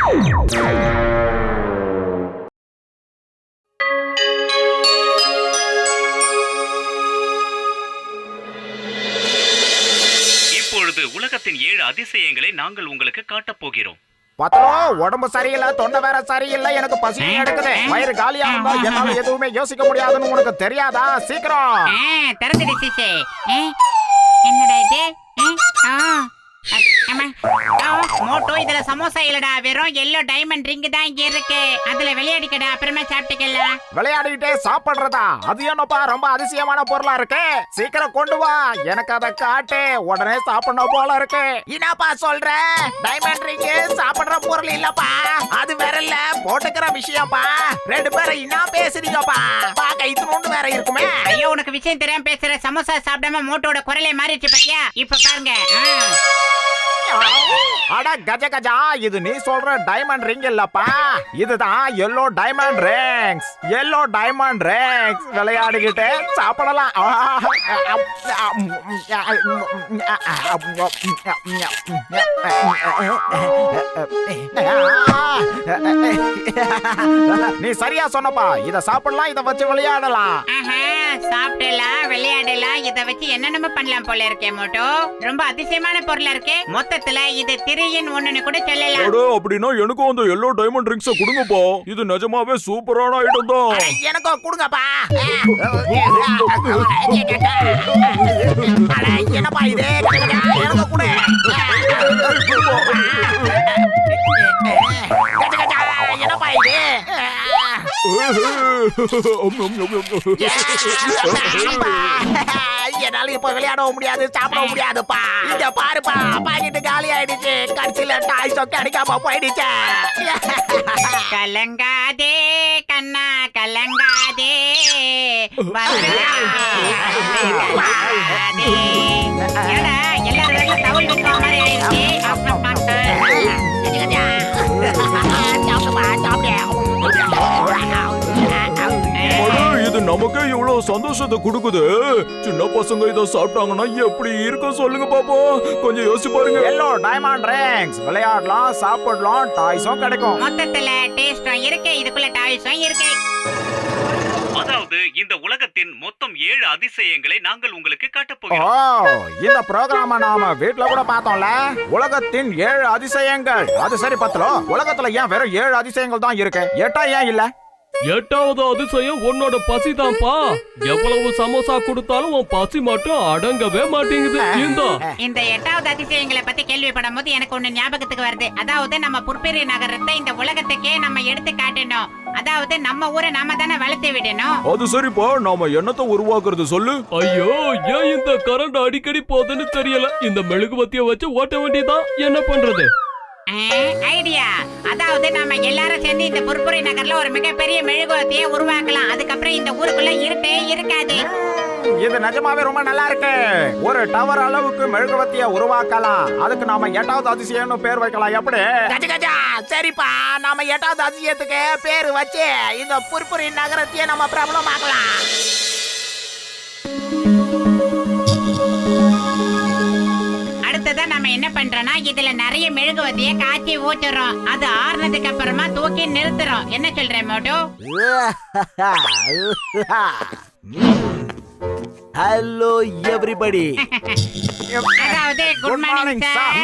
இப்பொழுது உலகத்தின் 7 அதிசயங்களை நாங்கள் உங்களுக்கு காட்டப் போகிறோம். பத்தலோ, உடம்பு சரியில்லை, தொண்டை வேற சரியில்லை, எனக்கு பசி எடுக்குது, வயிறு காலியா இருந்தா என்னால எதுவுமே யோசிக்க முடியாதுன்னு உனக்கு தெரியாதா? சீக்கிரம் திறந்துடுச்சு. என்னடா இது? மோட்டோ, இதுல சமோசா இல்லடா, வெறும் எல்லோ டைமண்ட் ரிங் தான் இங்க இருக்கு. அதுல விளையாடிக்கடா, அப்புறமா சாப்பிட்டுக்கல. விளையாடிக்கிட்டே சாப்பிடுறதா? அது என்னப்பா ரொம்ப அதிசயமான பொருளா இருக்கு. சீக்கிரம் கொண்டு வா, எனக்கு அதை காட்டு, உடனே சாப்பிடணும் போல இருக்கு. என்னப்பா சொல்ற? டைமண்ட் ரிங் சாப்பிடுற பொருள் இல்லப்பா, அது வேற இல்ல, போட்டுக்கிற விஷயம்ப்பா. ரெண்டு பேரும் என்ன பேசுறீங்கப்பா? பாக்க இது வேற இருக்குமே. ஐயோ, உனக்கு விஷயம் தெரியாம பேசுற. சமோசா சாப்பிடாம மோட்டோட குரலே மாறிடுச்சு பாத்தியா? இப்ப பாருங்க. அட கஜ கஜா, இது நீ சொல்ற டைமண்ட் ரிங் இல்லப்பா, இதுதான் yellow diamond rings. Yellow diamond rings விளையாடிக்கிட்டே சாப்பிடலாம். நீ சரியா சொன்னப்பா, இத சாப்பிடலாம், இத வச்சு விளையாடலாம். சாப்பிடலாம், விளையாடலாம், இத வச்சு என்னென்ன பண்ணலாம் போல இருக்கே மோட்டோ. ரொம்ப அதிசயமான பொருளா இருக்கு. மொத்தத்துல இது 3-in-1 கூட சொல்லலாம். அப்படின்னா எனக்கும் அந்த எல்லோ டைமண்ட் ரிங்ஸ கொடுங்கப்பா. இது நிஜமாவே சூப்பரான ஐட்டம் தான். எனக்கும் கொடுங்கப்பா. என்னப்பா இது? எனக்கு கொடு. என்னப்பா இது? என்னால இப்ப விளையாடவும் முடியாது, சாப்பிடவும் முடியாதுப்பா. இங்க பாருப்பா, பாக்கெட்டு காலி ஆயிடுச்சு, கடைசியில டாய்ஸும் கிடைக்காம போயிடுச்சு. கலங்காதே கண்ணா கலங்காதே, எல்லாரும் தவள் விற்கிற மாதிரி ஆயிடுச்சு. இது நமக்கே இவ்வளவு சந்தோஷத்தை கொடுக்குது. சின்ன பசங்க இத சாப்பிட்டாங்கன்னா எப்படி இருக்கும் சொல்லுங்க பாப்போம். கொஞ்சம் யோசிச்சு பாருங்க. எல்லோ டைமண்ட் ரிங்ஸ் விளையாடலாம், சாப்பிடலாம், டாய்ஸும் கிடைக்கும். மொத்தத்துல டேஸ்டும் இருக்கு, இதுக்குள்ள டாய்ஸும் இருக்கு. அதாவது இந்த உலகத்தின் மொத்தம் 7 அதிசயங்களை நாங்கள் உங்களுக்கு காட்டப் போகிறோம். இந்த ப்ரோகிராம நாம வீட்ல கூட பார்த்தோம்ல, உலகத்தின் 7 அதிசயங்கள். அது சரி பத்தலோ, உலகத்துல ஏன் வெறும் 7 அதிசயங்கள் தான் இருக்கு, 8 ஏன் இல்ல? 8வது அதிசயம் உன்னோட பசிதான்ப்பா. எவ்வளவு சமோசா கொடுத்தாலும் உன் பசி மட்டும் அடங்கவே மாட்டேங்குது. இந்த 8வது அதிசயங்களை பத்தி கேள்விப்படும் போது எனக்கு ஒண்ணு ஞாபகத்துக்கு வருது. அதாவது நம்ம புர்பெரி நகரத்தை இந்த உலகத்துக்கே நம்ம எடுத்து காட்டணும். அதாவது நம்ம ஊரை நாம தானே வளர்த்து விடணும். அது சரிப்பா, நாம என்னத்தை உருவாக்குறது சொல்லு. ஐயோ, ஏன் இந்த கரண்ட் அடிக்கடி போகுதுன்னு தெரியல. இந்த மெழுகுவத்திய வச்சு ஓட்ட வேண்டியதான். என்ன பண்றது? ஐடியா. அதாவது நாம எல்லாரும் சேர்ந்து இந்த புர்புரி நகர்ல ஒரு மிகப்பெரிய மெழுகுவர்த்தியை உருவாக்கலாம். அதுக்கப்புறம் இந்த ஊருக்குள்ள இருட்டே இருக்காது. இது நிஜமாவே ரொம்ப நல்லா இருக்கு. ஒரு டவர் அளவுக்கு மெழுகுவர்த்தியை உருவாக்கலாம். அதுக்கு நாம 8வது அதிசயம்னு பேர் வைக்கலாம். எப்படி? கஜா சரிப்பா, நாம 8வது அதிசயத்துக்கு பேர் வச்சு இந்த புர்புரி நகரத்தையே நம்ம பிரபலம் ஆக்கலாம். அடுத்ததான் நம்ம என்ன பண்றோம்னா, இதுல நிறைய மெழுகுவர்த்தியை காய்ச்சி ஊத்துறோம். அது ஆறுனதுக்கு அப்புறமா தூக்கி நிறுத்துறோம். என்ன சொல்றேன் மோட்டோ? Hello everybody. அதாவது குட் மார்னிங் சார்.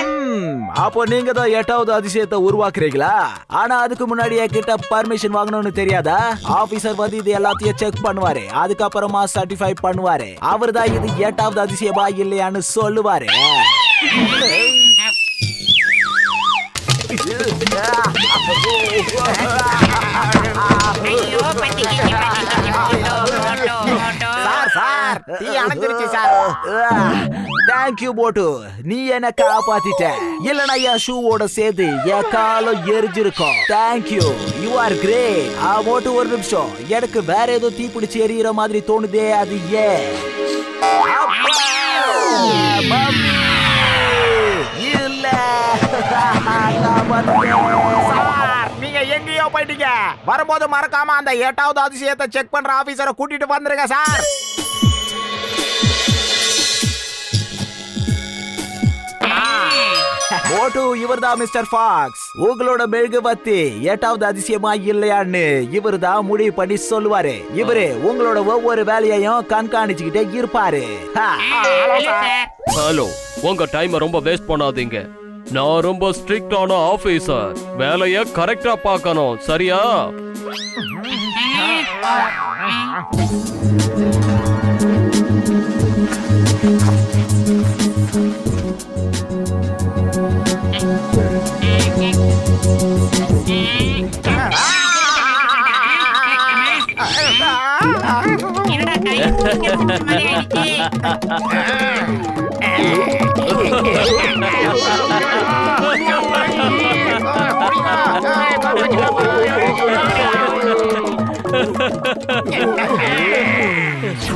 அப்போ நீங்க தான் 8வது அதிசயத்தை உருவாக்குறீங்களா? ஆனா அதுக்கு முன்னாடி என்கிட்ட பர்மிஷன் வாங்கணும்னு தெரியாதா? ஆபீசர் வந்து இது எல்லாத்தையும் செக் பண்ணுவாரு, அதுக்கப்புறமா சர்டிஃபை பண்ணுவாரு. அவர் தான் இது 8வது அதிசயமா இல்லையான்னு சொல்லுவாரு. சார், தீ அணைஞ்சிருச்சு சார். தேங்க்யூ போட்டு, நீ என்ன காப்பாத்திட்ட. இல்லனா என் ஷூவோட சேர்த்து என் காலம் எரிஞ்சிருக்கும். Thank you, you are great. போட்டு ஒரு நிமிஷம், எனக்கு வேற ஏதோ தீ பிடிச்சி எரியிற மாதிரி தோணுதே. அது ஏன்? இல்ல நீங்க எங்கேயோ போயிட்டீங்க. வரும்போது மறக்காம அந்த 8வது அதிசயத்தை செக் பண்ற ஆபீசரை கூட்டிட்டு வந்துருங்க சார். மோட்டு இவர்தான் மிஸ்டர் ஃபாக்ஸ். உங்களோட மெழுகுவர்த்தி 8வது அதிசயமா இல்லையான்னு இவர்தான் முடிவு பண்ணி சொல்லுவாரு. இவரு உங்களோட ஒவ்வொரு வேலையையும் கண்காணிச்சுக்கிட்டே இருப்பாரு. Hello sir. ஹலோ, உங்க டைம் ரொம்ப வேஸ்ட் பண்ணாதீங்க. நான் ரொம்ப ஸ்ட்ரிக்டான ஆபீசர். வேலைய கரெக்டா பார்க்கணும், சரியா? என்னடா கை மாதிரி ஆயிடுச்சு.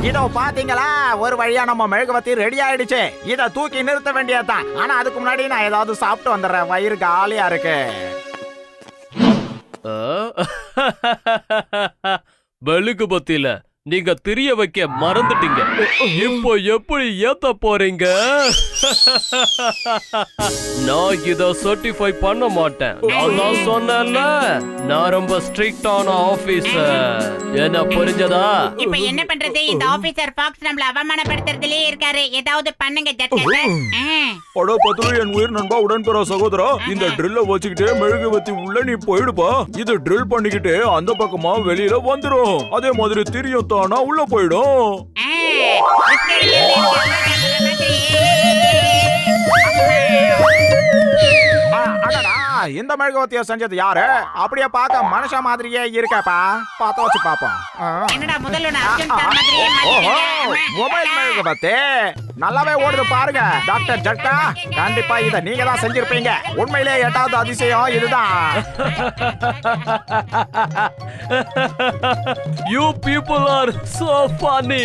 இதோ பாத்தீங்களா, ஒரு வழியா நம்ம மெழுகுவர்த்தி ரெடி ஆயிடுச்சு. இத தூக்கி நிறுத்த வேண்டியதுதான். ஆனா அதுக்கு முன்னாடி நான் ஏதாவது சாப்பிட்டு வந்துடுறேன், வயிறு காலியா இருக்கு. மெழுகுபத்தில நீங்க திரிய வைக்க மறந்துட்டீங்க. இப்போ எப்படி ஏத்த போறீங்க? நான் இத சர்டிஃபை பண்ண மாட்டேன். நான் சொன்னேன்ல, நான் ரொம்ப ஸ்ட்ரிக்டான ஆபீசர். என்ன புரிஞ்சதா? இப்ப என்ன பண்றது? இந்த ஆபீசர் ஃபாக்ஸ் நம்மள அவமானப்படுத்துறதுலயே இருக்காரு. ஏதாவது பண்ணுங்க ஜட்கர். அட பத்ரு, என் உயிர் நண்பா, உடன்பிற சகோதரா, இந்த ட்ரில்ல வச்சுக்கிட்டே மெழுகுவர்த்தி உள்ள நீ போயிடுப்பா. இது ட்ரில் பண்ணிக்கிட்டே அந்த பக்கமா வெளியில வந்துரும். அதே மாதிரி திரியும் தானா உள்ள போயிடும். அடடா, இந்த மெழுகுவர்த்தியை செஞ்சது யாரு? அப்படியே பார்க்க மனுஷ மாதிரியே இருக்கப்பா. பார்த்து வச்சு பாப்போம். என்னடா முதல்ல நான் அர்ஜுன் சார் மாதிரியே ஓஹோ, மாத்திட்டீங்க. மொபைல் மெழுகுவர்த்தி நல்லாவே ஓடுது பாருங்க. டாக்டர் ஜட்டா, கண்டிப்பா இத நீங்க தான் செஞ்சிருப்பீங்க. உண்மையிலே 8வது அதிசயம் இதுதான். You people are so funny.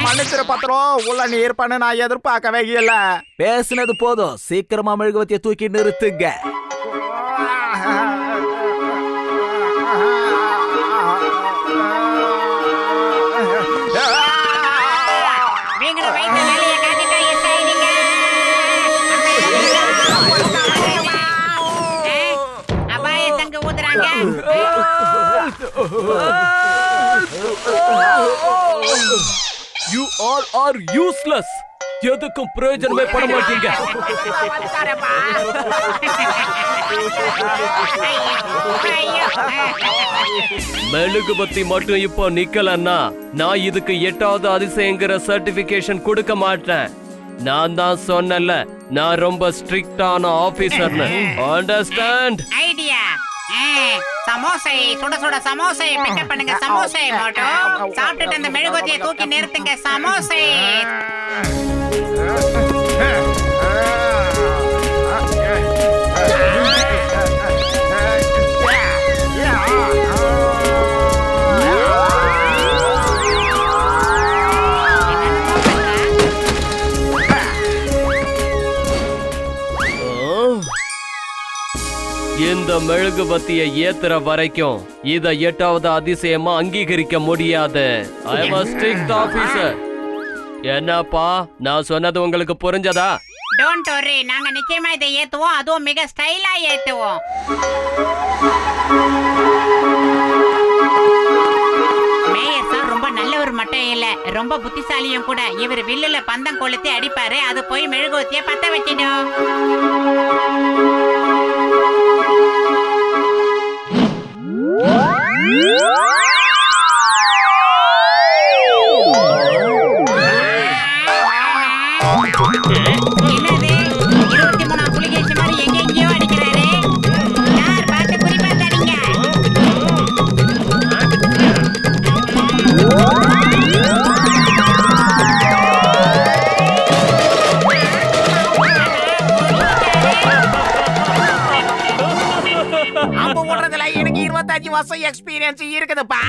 மன்னிச்சிரு பத்திரம், உள்ள நீ இருப்பன்னு நான் எதிர்பார்க்கவே இல்ல. பேசுனது போதும், சீக்கிரமா மெழுகுவர்த்தியை தூக்கி நிறுத்துங்க. நீங்களும் வைத்த வேலையை காட்டிட்டா எஸ் ஆயிடுங்க. அபாய சங்கு ஊதுறாங்க. You all are useless. எதுக்கும் பிரயோஜனமே பட மாட்டீங்க. மெழுகுபத்தி மட்டும் இப்போ நிக்கலன்னா நான் இதுக்கு 8வது அதிசயங்கிற சர்டிபிகேஷன் கொடுக்க மாட்டேன். நான் தான் சொன்னல, நான் ரொம்ப ஸ்ட்ரிக்டான ஆபீசர்னு. அண்டர்ஸ்டாண்ட்? ஐடியா. சமோசை, சுட சுட சமோசை பிக்கப் பண்ணுங்க. சமோசை மட்டும் சாப்பிட்டுட்டு அந்த மெழுகுவர்த்தியை தூக்கி நிறுத்துங்க. சமோசை. இந்த மெழுகுபத்தியை ஏத்துற வரைக்கும் இத 8வது அதிசயமா அங்கீகரிக்க முடியாது. ஐ அம் a strict officer. என்னப்பா, நான் சொன்னது உங்களுக்கு புரிஞ்சதா? டோன்ட் வரி, நாங்க நிச்சயமா இதை ஏத்துவோம். அதுவும் மிக ஸ்டைலா ஏத்துவோம். மேயர் சார் ரொம்ப நல்லவர் மட்டும் இல்ல, ரொம்ப புத்திசாலியும் கூட. இவர் வில்லுல பந்தம் கொளுத்தி அடிப்பாரு, அது போய் மெழுகுவர்த்தியை பத்த வச்சிடும். என்னது 23ஆம் புலிகேசி மாதிரி எங்கெங்கயோ அடிக்கிறாரு. யார் பார்த்து குறிப்பாத்து அடிங்க. அம்பு ஓடுறதுல எனக்கு 25 வருஷம் எக்ஸ்பீரியன்ஸ் இருக்குதுப்பா.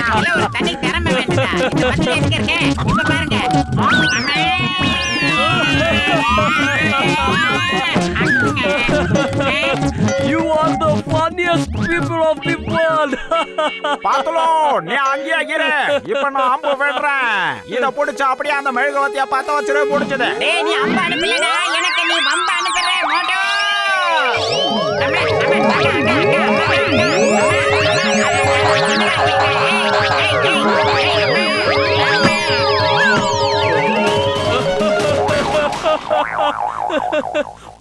இதுல ஒரு தனி திறமை வேண்டுதா? இந்த பத்தில எதுக்கு இருக்கு? இப்ப பாருங்க. You are the greatest people of the world. பாத்துலோ நீ அங்கேயே இரு. இப்ப நான் அம்பு விடுறேன். இத புடிச்சு அப்படியே அந்த மெழுகுவத்திய பத்த வச்சிரு முடிச்சது. டேய் நீ அம்பு அனுப்பலடா எனக்கு நீ வம்பு அனுப்புற மோட்டோ அம்மா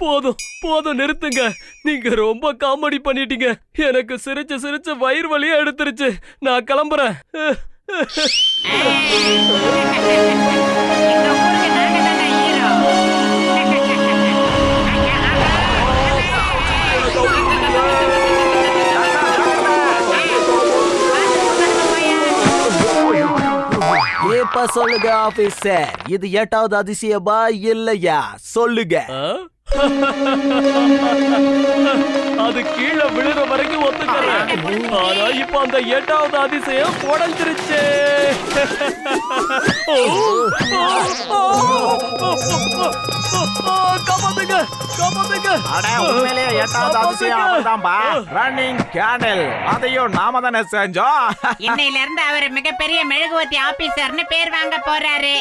போதும் போதும் நிறுத்துங்க. நீங்க ரொம்ப காமெடி பண்ணிட்டீங்க. எனக்கு சிரிச்சு சிரிச்சு வயிறு வலியா எடுத்துருச்சு. நான் கிளம்புறேன். இந்த ஊருக்கு நாங்க தானே ஹீரோ. இப்ப சொல்லுங்க ஆபீசர், இது 8வது அதிசயமா இல்லையா? சொல்லுங்க. ஆ? அது கீழே விழுற வரைக்கும் ஒத்துக்கிறேன். ஆனா இப்ப அந்த 8வது அதிசயம் உடைஞ்சிருச்சு. காப்பாத்துங்க காப்பாத்துங்க. அட உண்மையிலேயே 8வது அதிசயம் அவன்தான்பா. Running candle. அதையும் நாம தானே செஞ்சோம். இன்னையில இருந்து அவர் மிகப்பெரிய மெழுகுவர்த்தி ஆபீசர்னு பேர் வாங்க போறாரு.